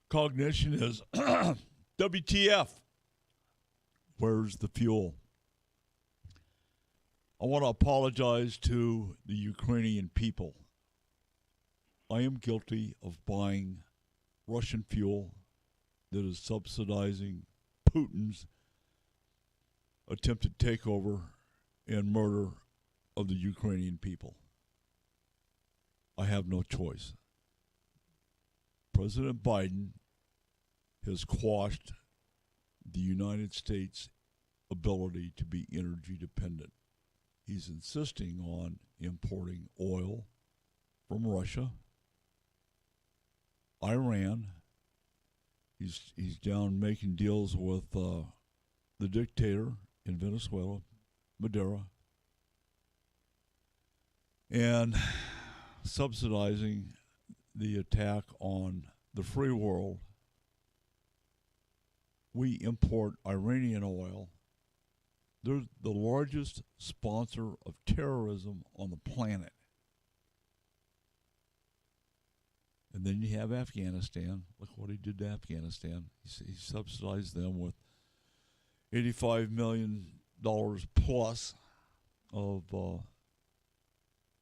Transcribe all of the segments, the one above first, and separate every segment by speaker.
Speaker 1: cognition is WTF. Where's the fuel? I want to apologize to the Ukrainian people. I am guilty of buying Russian fuel that is subsidizing Putin's attempted takeover and murder of the Ukrainian people. I have no choice. President Biden has quashed the United States' ability to be energy dependent. He's insisting on importing oil from Russia, Iran. He's down making deals with the dictator in Venezuela, Maduro, and subsidizing the attack on the free world. We import Iranian oil. They're the largest sponsor of terrorism on the planet. And then you have Afghanistan. Look what he did to Afghanistan. He subsidized them with $85 million plus of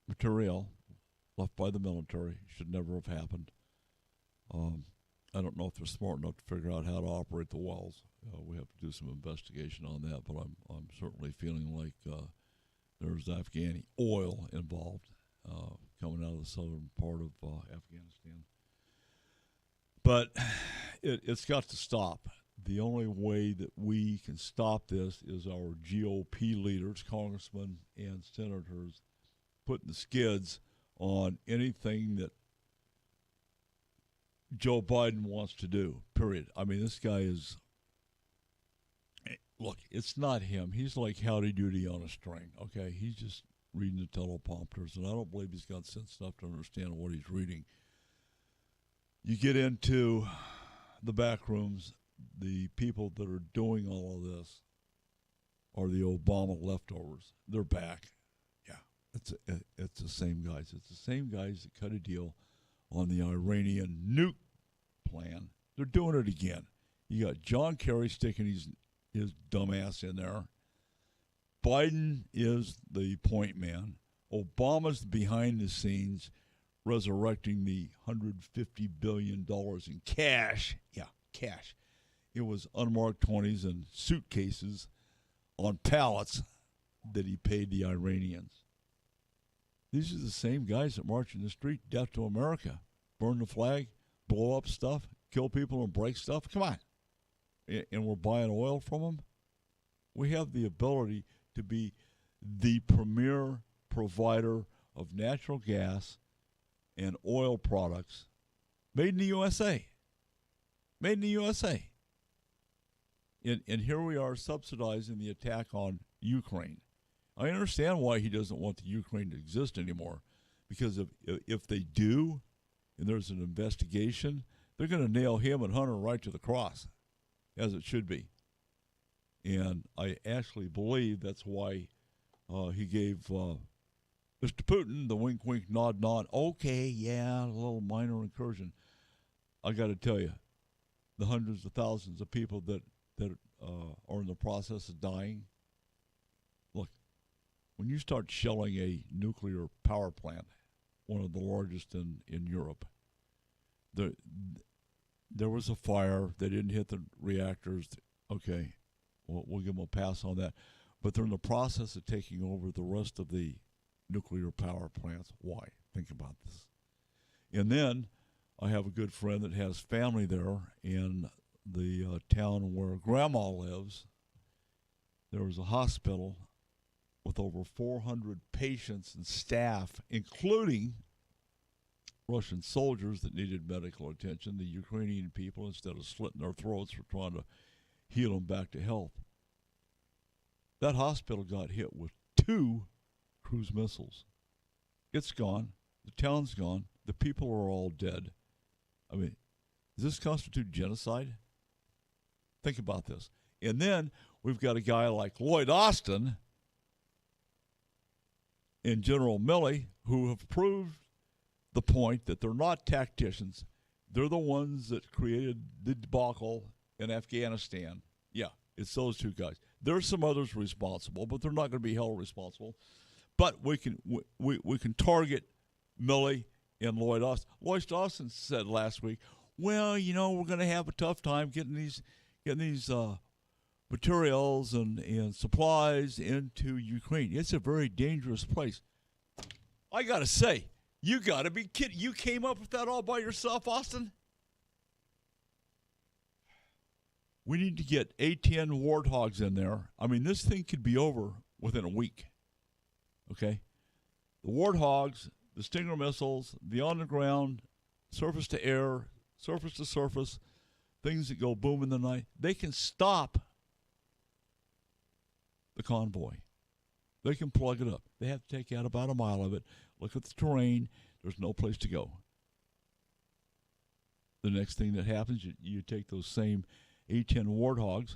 Speaker 1: material left by the military. Should never have happened. I don't know if they're smart enough to figure out how to operate the wells. We have to do some investigation on that, but I'm certainly feeling like there's Afghani oil involved coming out of the southern part of Afghanistan. But it's got to stop. The only way that we can stop this is our GOP leaders, congressmen, and senators putting the skids on anything that Joe Biden wants to do, period. I mean, this guy is, look, it's not him. He's like Howdy Doody on a string, okay? He's just reading the teleprompters, and I don't believe he's got sense enough to understand what he's reading. You get into the back rooms, the people that are doing all of this are the Obama leftovers. They're back. Yeah, it's the same guys. It's the same guys that cut a deal on the Iranian nuke plan. They're doing it again. You got John Kerry sticking his dumbass in there. Biden is the point man. Obama's behind the scenes resurrecting the $150 billion in cash. Yeah, cash. It was unmarked 20s and suitcases on pallets that he paid the Iranians. These are the same guys that march in the street, death to America, burn the flag, blow up stuff, kill people and break stuff. Come on. And we're buying oil from them? We have the ability to be the premier provider of natural gas and oil products made in the USA. Made in the USA. And here we are subsidizing the attack on Ukraine. I understand why he doesn't want the Ukraine to exist anymore, because if they do, and there's an investigation, they're going to nail him and Hunter right to the cross, as it should be. And I actually believe that's why he gave Mr. Putin the wink, wink, nod, nod. Okay, yeah, a little minor incursion. I got to tell you, the hundreds of thousands of people that are in the process of dying. Look, when you start shelling a nuclear power plant, one of the largest in Europe, there was a fire. They didn't hit the reactors. Okay, we'll give them a pass on that. But they're in the process of taking over the rest of the nuclear power plants. Why? Think about this. And then I have a good friend that has family there in the town where Grandma lives. There was a hospital with over 400 patients and staff, including Russian soldiers that needed medical attention. The Ukrainian people, instead of slitting their throats, were trying to heal them back to health. That hospital got hit with 2 cruise missiles. It's gone. The town's gone. The people are all dead. I mean, does this constitute genocide? Think about this. And then we've got a guy like Lloyd Austin and General Milley who have proved the point that they're not tacticians. They're the ones that created the debacle in Afghanistan. Yeah, it's those two guys. There's some others responsible, but they're not going to be held responsible. But we can target Milley and Lloyd Austin. Lloyd Austin said last week, well, we're going to have a tough time getting these materials and supplies into Ukraine. It's a very dangerous place. I got to say, you got to be kidding. You came up with that all by yourself, Austin? We need to get A-10 Warthogs in there. I mean, this thing could be over within a week. Okay? The Warthogs, the Stinger missiles, the on-the-ground, surface-to-air, surface-to-surface, things that go boom in the night, they can stop the convoy. They can plug it up. They have to take out about a mile of it. Look at the terrain. There's no place to go. The next thing that happens, you take those same A-10 Warthogs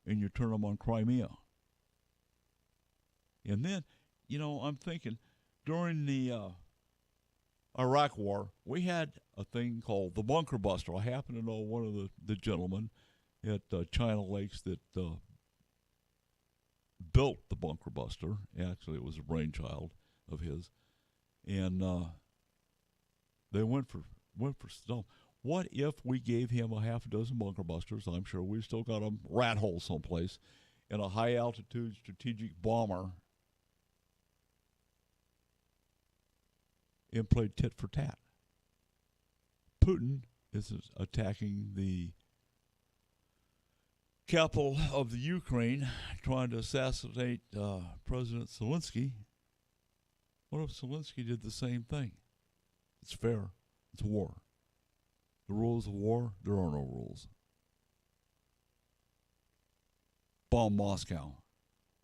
Speaker 1: and you turn them on Crimea. And then, I'm thinking, during the Iraq War, we had a thing called the bunker buster. I happen to know one of the gentlemen at China Lakes that built the bunker buster. Actually, it was a brainchild of his. And they went for stone. What if we gave him a half a dozen bunker busters? I'm sure we've still got a rat hole someplace, and a high altitude strategic bomber, and played tit for tat. Putin is attacking the capital of the Ukraine, trying to assassinate President Zelensky. What if Zelensky did the same thing? It's fair. It's war. The rules of war, there are no rules. Bomb Moscow.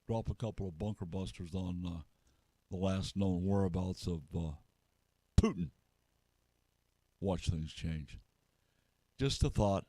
Speaker 1: Drop a couple of bunker busters on the last known whereabouts of Putin. Watch things change. Just a thought.